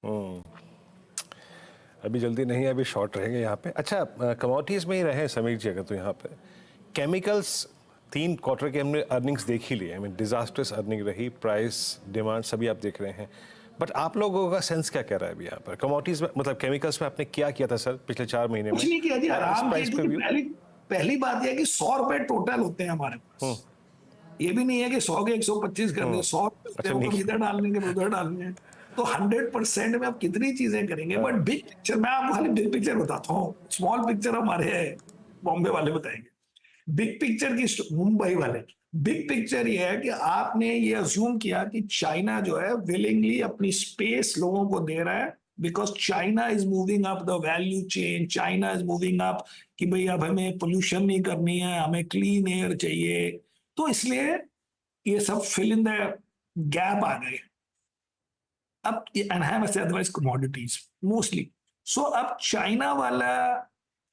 हम्म, अभी जल्दी नहीं है, अभी शॉर्ट रहेंगे यहाँ पे। अच्छा, कमोडिटीज में ही रहे समीर जी, अगर तो यहाँ पे केमिकल्स 3 क्वार्टर के हमने अर्निंग्स देख ही लिए। आई मीन डिजास्टर्स अर्निंग रही, प्राइस डिमांड सभी आप देख रहे हैं। बट आप लोगों का सेंस क्या कह रहा है अभी यहाँ पर कमोडिटीज में, मतलब केमिकल्स में आपने क्या किया था सर पिछले 4 महीने कुछ में, नहीं किया जी, और इस आराम प्राइस पे कीजिए। व्यू? पहली पहली बात यह है कि 100 रुपए टोटल होते हैं हमारे पास। ये भी नहीं है कि 100 के 125 कर दिए, 100 रुपए अच्छा, वो कभी नहीं। इधर डालने के उधर डालने हैं। तो 100% में आप कितनी चीजें करेंगे, बट बिग पिक्चर मैं आपको खाली बिग पिक्चर बताता हूँ। स्मॉल पिक्चर हमारे बॉम्बे वाले बताएंगे। बिग पिक्चर की मुंबई वाले। बिग पिक्चर ये है कि आपने ये अज्यूम किया कि चाइना जो है विलिंगली अपनी स्पेस लोगों को दे रहा है, because China is moving up the value chain, China is moving up कि भाई अब हमें पोल्यूशन नहीं करनी है, हमें क्लीन एयर चाहिए। तो इसलिए ये सब फिल इन द गैप आ गए। अब and have otherwise commodities mostly. So अब चाइना वाला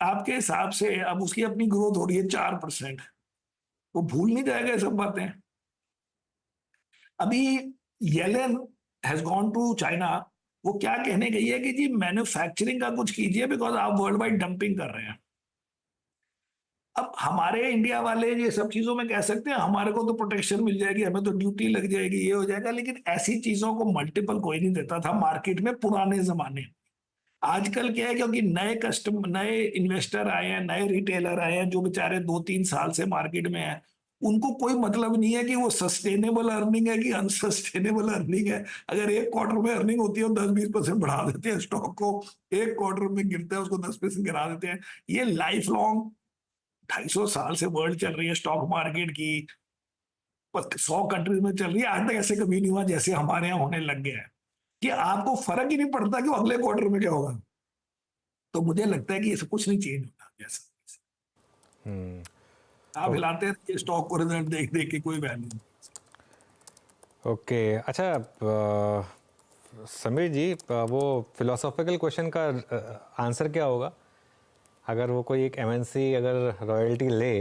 आपके हिसाब से अब उसकी अपनी ग्रोथ हो रही है 4%। वो भूल नहीं जाएगा ये सब बातें। अभी Yellen has gone to China. वो क्या कहने गई है कि जी मैन्युफैक्चरिंग का कुछ कीजिए, बिकॉज आप वर्ल्ड वाइड डंपिंग कर रहे हैं। अब हमारे इंडिया वाले ये सब चीजों में कह सकते हैं हमारे को तो प्रोटेक्शन मिल जाएगी, हमें तो ड्यूटी लग जाएगी, ये हो जाएगा, लेकिन ऐसी चीजों को मल्टीपल कोई नहीं देता था मार्केट में पुराने जमाने। आजकल क्या है, क्योंकि नए कस्टमर, नए इन्वेस्टर आए हैं, नए रिटेलर आए हैं जो बेचारे 2-3 साल से मार्केट में हैं। उनको कोई मतलब नहीं है कि वो सस्टेनेबल अर्निंग है कि अनसस्टेनेबल अर्निंग है। अगर एक क्वार्टर में अर्निंग होती है 10-20% बढ़ा देते हैं स्टॉक को, एक क्वार्टर में गिरता है उसको 10% गिरा देते हैं। ये लाइफ लॉन्ग 250 साल से वर्ल्ड चल रही है स्टॉक मार्केट की, 100 कंट्रीज में चल रही है। आज तक ऐसे कभी नहीं हुआ जैसे हमारे यहाँ होने लग गया है कि आपको फर्क ही नहीं पड़ता कि अगले क्वार्टर में क्या होगा। तो मुझे लगता है कि ये सब कुछ नहीं चेंज होता जैसा आप हिलाते हैं स्टॉक को, रिजल्ट देख देख के कोई वैल्यू नहीं। ओके, अच्छा समीर जी, वो फिलोसॉफिकल क्वेश्चन का आंसर क्या होगा? अगर वो कोई एक एमएनसी अगर रॉयल्टी ले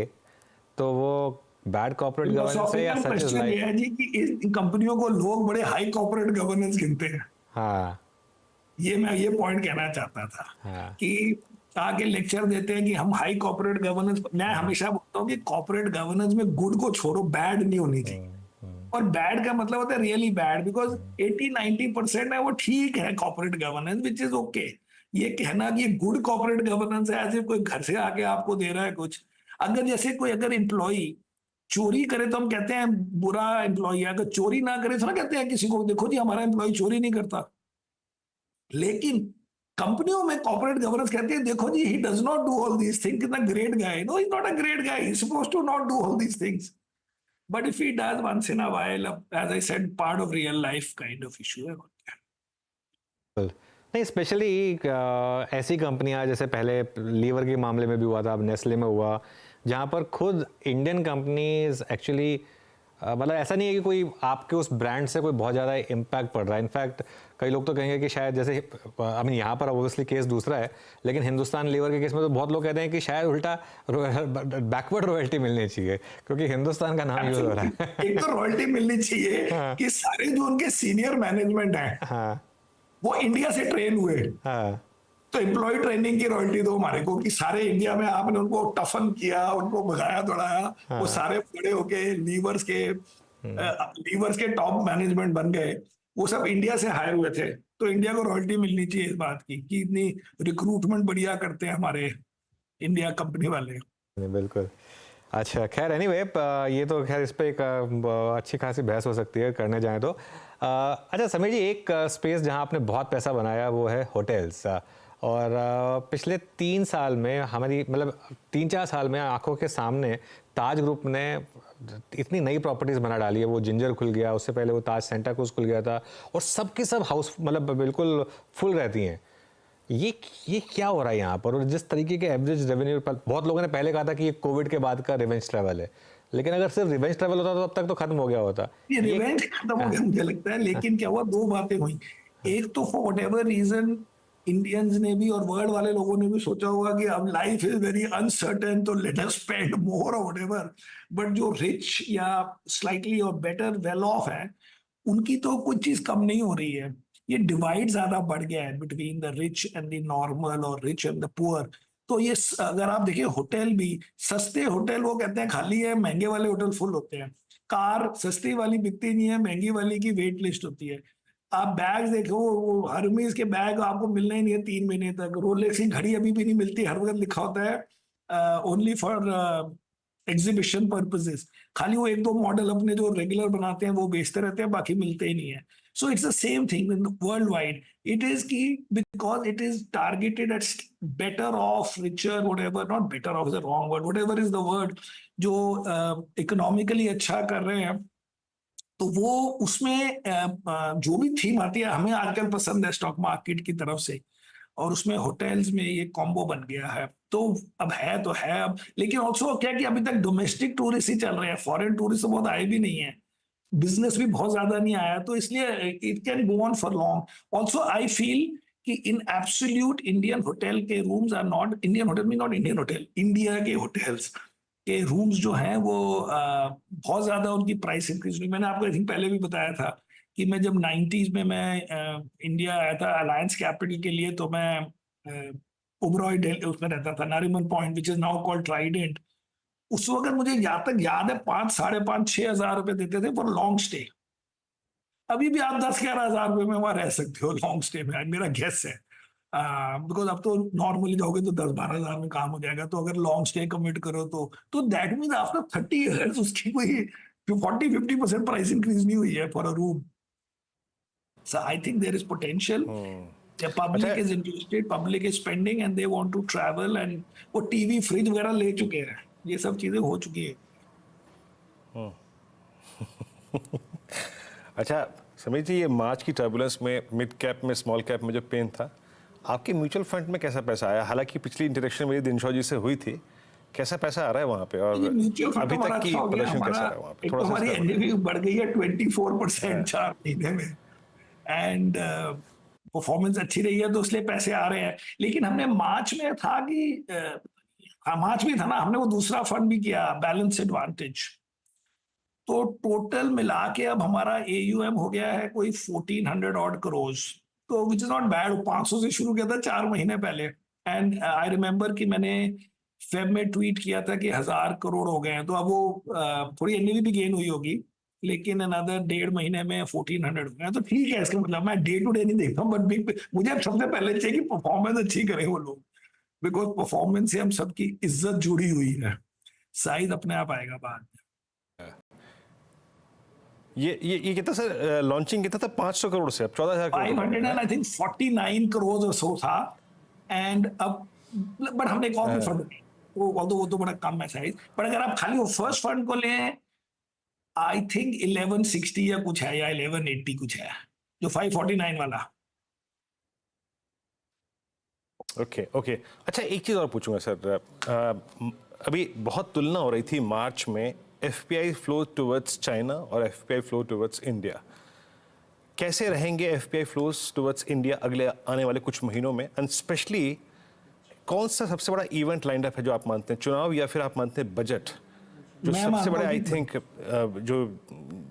तो वो बैड कॉर्पोरेट गवर्नेंस है या सच इज क्वेश्चन ये लाइफ? है जी कि इन कंपनियों को लोग बड़े हाई कॉर्पोरेट गवर्नेंस गिनते हैं। हाँ मैं ये पॉइंट कहना चाहता था हाँ कि आगे लेक्चर देते हैं कि हम हाई कॉर्पोरेट गवर्नेंस। मैं हमेशा बोलता हूँ कि कॉर्पोरेट गवर्नेंस में गुड को छोड़ो, बैड नहीं होनी चाहिए। और बैड का मतलब होता है रियली बैड, बिकॉज 80-90% है वो ठीक है corporate governance, which is okay. ये कहना कि गुड कॉर्पोरेट गवर्नेंस है ऐसे कोई घर से आके आपको दे रहा है कुछ। अगर जैसे कोई अगर एम्प्लॉई चोरी करे तो हम कहते हैं बुरा एम्प्लॉई है, अगर चोरी ना करे तो ना कहते हैं किसी को देखो जी हमारा एम्प्लॉय चोरी नहीं करता। लेकिन कंपनियों में कॉर्पोरेट गवर्नेंस कहती है देखो जी he does not do all these things, कितना great guy. No, he is not a great guy, he is supposed to not do all these things. But if he does once in a while, as I said, part of real life kind of issue है। नहीं, specially ऐसी कंपनियां जैसे पहले liver के मामले में भी हुआ था, अब नेस्ले में हुआ, जहां पर खुद इंडियन कंपनीज एक्चुअली मतलब ऐसा नहीं है कि कोई आपके उस ब्रांड से कोई बहुत ज़्यादा इम्पैक्ट पड़ रहा है। इनफैक्ट कई लोग तो कहेंगे कि शायद जैसे आई मीन यहाँ पर ऑब्वियसली केस दूसरा है, लेकिन हिंदुस्तान लीवर के केस में तो बहुत लोग कहते हैं कि शायद उल्टा बैकवर्ड रॉयल्टी मिलनी चाहिए क्योंकि हिंदुस्तान का नाम यूज हो रहा है। एक तो रॉयल्टी मिलनी चाहिए हाँ कि सारे जो उनके सीनियर मैनेजमेंट है हाँ वो इंडिया से ट्रेन हुए। हाँ तो एम्प्लॉय ट्रेनिंग की रॉयल्टी दो हमारे को कि सारे इंडिया में आपने उनको टफन किया, उनको भगाया दौड़ाया, वो हाँ सारे बड़े होके लीवर्स के टॉप मैनेजमेंट बन गए। वो सब इंडिया से हायर हुए थे। तो इंडिया को रॉयल्टी मिलनी चाहिए इस बात की कि इतनी रिक्रूटमेंट बढ़िया करते हैं हमारे इंडिया कंपनी वाले। नहीं, बिल्कुल। अच्छा, खैर एनीवे ये तो खैर इस पे एक अच्छी खासी बहस हो सकती है करने जाएं तो। अच्छा समीर जी, एक स्पेस जहां आपने बहुत पैसा बनाया वो है होटल्स। और पिछले 3 साल में हमारी मतलब 3-4 साल में आंखों के सामने ताज ग्रुप ने इतनी नई प्रॉपर्टीज़ बना डाली है। वो जिंजर खुल गया, उससे पहले वो ताज सेंटा क्रूज खुल गया था, और सबके सब हाउस मतलब बिल्कुल फुल रहती हैं। ये क्या हो रहा है यहाँ पर? और जिस तरीके के एवरेज रेवेन्यू पर बहुत लोगों ने पहले कहा था कि ये कोविड के बाद का रिवेंज ट्रैवल है, लेकिन अगर सिर्फ रिवेंज ट्रैवल होता तो अब तक तो खत्म हो गया होता। ये रिवेंज खत्म हो गया मुझे लगता है, लेकिन क्या हुआ, दो बातें हुई। एक तो for whatever reason Indians ने भी और वर्ल्ड वाले लोगों ने भी सोचा होगा कि अब लाइफ इज वेरी अनसर्टेन तो लेट अस स्पेंड मोर और व्हाटएवर। बट जो रिच या स्लाइटली और बेटर वेल ऑफ है उनकी तो कोई चीज कम नहीं हो रही है। ये डिवाइड ज्यादा बढ़ गया है between the rich and the normal और रिच एंड द पुअर। तो ये अगर आप देखिए होटल भी, सस्ते होटल वो कहते हैं खाली है, महंगे वाले होटल फुल होते हैं। कार सस्ती वाली बिकती नहीं है, महंगी वाली की वेट लिस्ट होती है। आप बैग देखो, वो हरमीज के बैग आपको मिलना ही नहीं है 3 महीने तक। रोलेक्स की घड़ी अभी भी नहीं मिलती, हर वक्त लिखा होता है ओनली फॉर एग्जीबिशन पर्पसेस। खाली वो एक दो मॉडल अपने जो रेगुलर बनाते हैं वो बेचते रहते हैं, बाकी मिलते ही नहीं है। So it's the same thing world wide. It is की because it is targeted at better off, richer, whatever, not better off is the wrong word, whatever is the word, जो इकोनॉमिकली अच्छा कर रहे हैं। तो वो उसमें जो भी थीम आती है हमें आजकल पसंद है स्टॉक मार्केट की तरफ से, और उसमें होटल्स में ये कॉम्बो बन गया है। तो अब है तो है अब, लेकिन ऑल्सो क्या कि अभी तक डोमेस्टिक टूरिस्ट ही चल रहे हैं, फॉरेन टूरिस्ट तो बहुत आए भी नहीं है, बिजनेस भी बहुत ज्यादा नहीं आया, तो इसलिए it can go on for long. Also I feel कि इन एब्सोल्यूट इंडियन होटल के rooms are not Indian hotel, mean not Indian hotel, India के होटल्स के रूम्स जो हैं वो बहुत ज्यादा उनकी प्राइस इंक्रीज हुई। मैंने आपको आई थिंक पहले भी बताया था कि मैं जब 90s में मैं इंडिया आया था अलायंस कैपिटल के लिए, तो मैं ओबरॉय उसमें रहता था, Nariman point which is now called Trident. उस वक्त मुझे यहाँ तक याद है 5, 5.5, 6 हज़ार रुपए देते थे फॉर लॉन्ग स्टे। अभी भी आप 10-11 हज़ार रुपए में वहां रह सकते हो लॉन्ग स्टे में, मेरा गेस है। बिकॉज अब तो नॉर्मली जाओगे तो 10-12 हज़ार में काम हो जाएगा, तो अगर लॉन्ग स्टे कमिट करो तो दैट मीन आफ्टर 30 ईयर्स उसकी कोई 40-50% प्राइस इंक्रीज नहीं हुई है for a room. So I think there is potential. The public अच्छा, is interested, public is spending and they want to travel, and वो TV fridge वगैरह ले चुके हैं, ये सब चीजें हो चुकी है। अच्छा समीर जी, ये मार्च की टर्बुलेंस में मिड कैप में स्मॉल कैप में जो पेन था, आपके म्यूचुअल फंड में कैसा पैसा आया? हालांकि पिछली इंटरेक्शन मेरी दिनशॉ जी से हुई थी, कैसा पैसा आ रहा है वहाँ पे, और म्यूचुअल फंड अभी हमारा तक की अच्छा हो गया। प्रदर्शन कैसा हमारा रहा है वहाँ पे? एक थोड़ा तो सा हमारी इसका बताइए। एनएवी बढ़ गई है 24% 4 महीने में, एंड परफॉर्मेंस अच्छी रही है, तो इसलिए पैसे आ रहे हैं। लेकिन हमने मार्च में था कि मार्च में था ना, हमने वो दूसरा फंड भी किया, बैलेंस एडवांटेज। तो टोटल मिला के अब हमारा एयूएम हो गया है कोई 1400 ऑड करोड़, तो विच इज नॉट बैड। 500 से शुरू किया था 4 महीने पहले, एंड आई रिमेम्बर कि मैंने फेब में ट्वीट किया था कि 1000 करोड़ हो गए हैं। तो अब वो थोड़ी एनएवी भी गेन हुई होगी, लेकिन अनदर 1.5 महीने में 1400 हो गए, तो ठीक है। इसका मतलब मैं डे टू डे नहीं देखता हूँ, बट बिग मुझे अब सबसे पहले चाहिए कि परफॉर्मेंस अच्छी करें वो लोग, बिकॉज परफॉर्मेंस से हम सबकी इज्जत जुड़ी हुई है, साइज अपने आप आएगा बाद। ये कितना सर, लॉन्चिंग कितना था? 500 करोड़ से अब 14,000 crore 500 and I think 49 crore और सो था, एंड अब बट हमने एक और भी फंड, वो तो बड़ा कम है साइज, बट अगर आप खाली वो फर्स्ट फंड को लें, आई थिंक 1160 या कुछ है, या 1180 कुछ है, जो 549 वाला। Okay okay. अच्छा एक चीज़ और पूछूंगा सर, अभी बहुत तुलना हो रही थी मार्च में एफपीआई फ्लो टुवर्ड्स चाइना और एफपीआई फ्लो टुवर्ड्स इंडिया। कैसे रहेंगे एफपीआई फ्लोज टुवर्ड्स इंडिया अगले आने वाले कुछ महीनों में, एंड स्पेशली कौन सा सबसे बड़ा इवेंट लाइंड अप है जो आप मानते हैं, चुनाव या फिर आप मानते हैं बजट, जो सबसे बड़े आई थिंक जो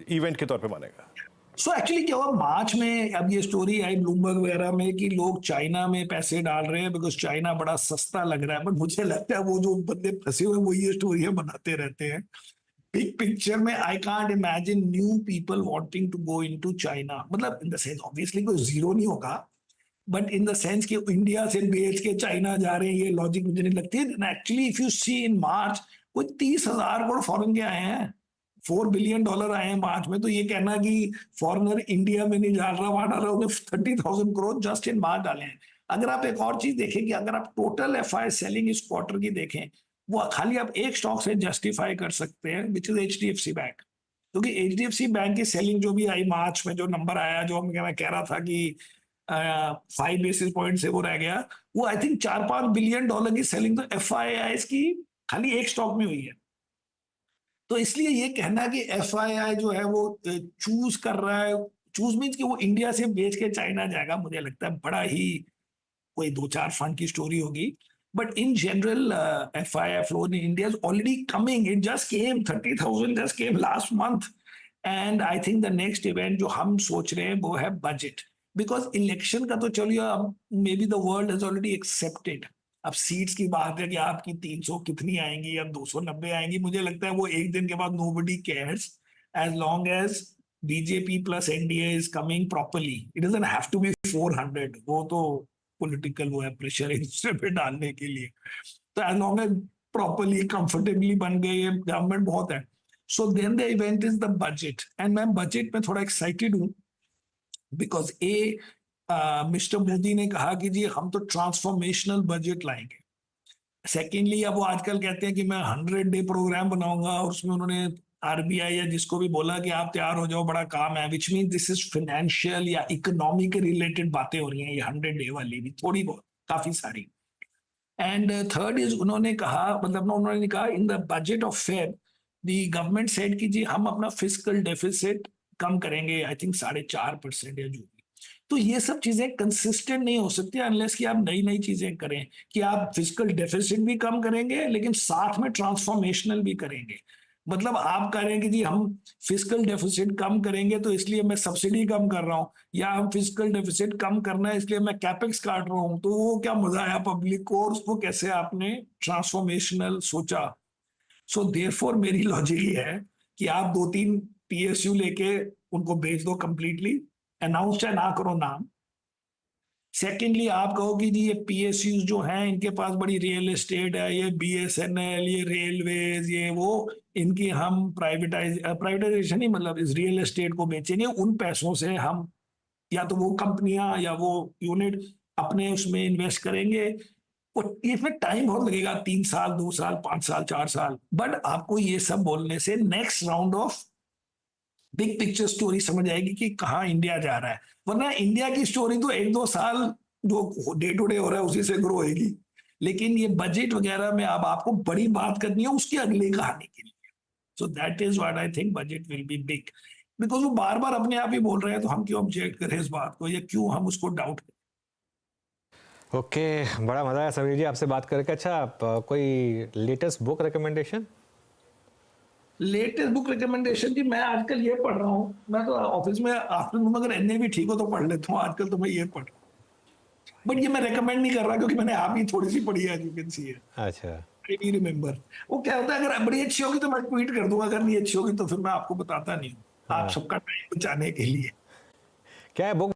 इवेंट के तौर पे मानेगा? सो एक्चुअली क्या हुआ मार्च में, अब ये स्टोरी आई ब्लूमबर्ग वगैरह में कि लोग चाइना में पैसे डाल रहे हैं बिकॉज चाइना बड़ा सस्ता लग रहा है, बट मुझे लगता है वो जो बंदे फंसे हुए वो ये स्टोरियां बनाते रहते हैं। बिग पिक्चर में I can't imagine new people wanting to go into China, मतलब इन द सेंस ऑब्वियसली कोई जीरो नहीं होगा, बट इन द सेंस कि इंडिया से बेच के चाइना जा रहे हैं, ये लॉजिक मुझे नहीं लगती है। एक्चुअली इफ यू सी इन मार्च कोई 30,000 करोड़ फॉरेन के आए हैं, $4 बिलियन आए हैं मार्च में, तो ये कहना कि फॉरेनर इंडिया में नहीं डाल रहा वहां डाल रहा, उन्हें 30,000 करोड़ जस्ट इन मार्च डाले हैं। अगर आप एक और चीज देखें कि अगर आप टोटल एफआई सेलिंग इस क्वार्टर की देखें, वो खाली आप एक स्टॉक से जस्टिफाई कर सकते हैं, विच इज एचडीएफसी बैंक, क्योंकि एचडीएफसी बैंक की सेलिंग जो भी आई मार्च में, जो नंबर आया, जो मैं कह रहा था कि 5 बेसिस पॉइंट से वो रह गया, वो आई थिंक $4-5 बिलियन की सेलिंग तो एफआईआई की खाली एक स्टॉक में हुई है। तो इसलिए ये कहना कि एफआईआई जो है वो चूज कर रहा है, चूज मीन्स कि वो इंडिया से बेच के चाइना जाएगा, मुझे लगता है बड़ा ही कोई 2-4 फंड की स्टोरी होगी। But in general FII flow in India is already coming, it just came 30,000 just came last month, and I think the next event जो हम सोच रहे हैं वो है बजट। बिकॉज इलेक्शन का तो चलिए अब may be the world has already accepted. अब सीट्स की बात है कि आपकी 300 कितनी आएंगी या 290 आएंगी, मुझे लगता है वो एक दिन के बाद nobody cares as long as BJP plus NDA is coming properly. It doesn't have to be 400, वो तो पॉलिटिकल वो है, प्रेशर एक दूसरे पे डालने के लिए। तो as long as properly comfortably बन गए, ये गवर्नमेंट बहुत है। So then the event is the budget, and मैं बजट में थोड़ा एक्साइटेड हूँ बिकॉज मिस्टर मोदी ने कहा कि जी हम तो ट्रांसफॉर्मेशनल बजट लाएंगे। सेकेंडली अब वो आजकल कहते हैं कि मैं 100 डे प्रोग्राम बनाऊंगा, और उसमें उन्होंने आरबीआई या जिसको भी बोला कि आप तैयार हो जाओ, बड़ा काम है, which mean this is financial या इकोनॉमी के रिलेटेड बातें हो रही हैं ये 100 डे वाली भी, थोड़ी बहुत काफी सारी। एंड थर्ड इज उन्होंने कहा, मतलब उन्होंने कहा in the budget of Feb the government said कि जी हम अपना फिस्कल डेफिसिट कम करेंगे, आई थिंक 4.5% या जो भी। तो ये सब चीजें कंसिस्टेंट नहीं हो सकती अनलेस कि आप नई नई चीजें करें, कि आप फिजिकल डेफिसिट भी कम करेंगे लेकिन साथ में ट्रांसफॉर्मेशनल भी करेंगे। मतलब आप कह रहे हैं कि जी हम फिजिकल डेफिसिट कम करेंगे तो इसलिए मैं सब्सिडी कम कर रहा हूं, या हम फिजिकल डेफिसिट कम करना है इसलिए मैं कैपेक्स काट रहा हूं, तो वो क्या मजा आया पब्लिक को, और उसको कैसे आपने ट्रांसफॉर्मेशनल सोचा। सो देयरफॉर मेरी लॉजिक ये है कि आप 2-3 पीएसयू लेके उनको बेच दो कंप्लीटली, अनाउंस चाहे ना करो नाम। सेकेंडली आप कहो कि जी ये पीएसयू जो हैं इनके पास बड़ी रियल एस्टेट है, ये बीएसएनएल, ये रेलवेज, ये वो, इनकी हम प्राइवेटाइजेशन ही मतलब इस रियल एस्टेट को बेचेंगे, उन पैसों से हम या तो वो कंपनियां या वो यूनिट अपने उसमें इन्वेस्ट करेंगे। और इसमें टाइम बहुत लगेगा, 3 साल, 2 साल, 5 साल, 4 साल, बट आपको ये सब बोलने से next round of big picture story समझ आएगी कि कहाँ इंडिया जा रहा है। वरना इंडिया की स्टोरी तो 1-2 साल जो डे टू डे हो रहा है उसी से ग्रो होगी, लेकिन ये बजट वगैरह में अब आपको बड़ी बात करनी है उसकी अगली कहानी के लिए। So that is what I think budget will be big, because वो बार बार अपने आप ही बोल रहे हैं, तो हम क्यों ऑब्जेक्ट करें इस बात को, या क्यों हम उसको डाउट करें। ओके, बड़ा मजा आया समीर जी आपसे बात करके। अच्छा, कोई latest book recommendation? Latest book recommendation जी मैं आजकल ये पढ़ रहा हूँ, मैं तो ऑफिस में आफ्टरनून अगर एनए भी ठीक हो तो पढ़ लेता हूँ, आजकल तो मैं ये पढ़ रहा हूँ, बट ये मैं रिकमेंड नहीं कर रहा क्योंकि मैंने आप ही थोड़ी सी पढ़ी है, यू कैन सी है। अच्छा, आई नहीं रिमेम्बर। वो क्या होता है, अगर बड़ी अच्छी होगी तो मैं ट्वीट कर दूंगा, अगर नहीं अच्छी होगी तो फिर मैं आपको बताता नहीं हूँ, आप हाँ, सबका टाइम बचाने के लिए। क्या है बुक?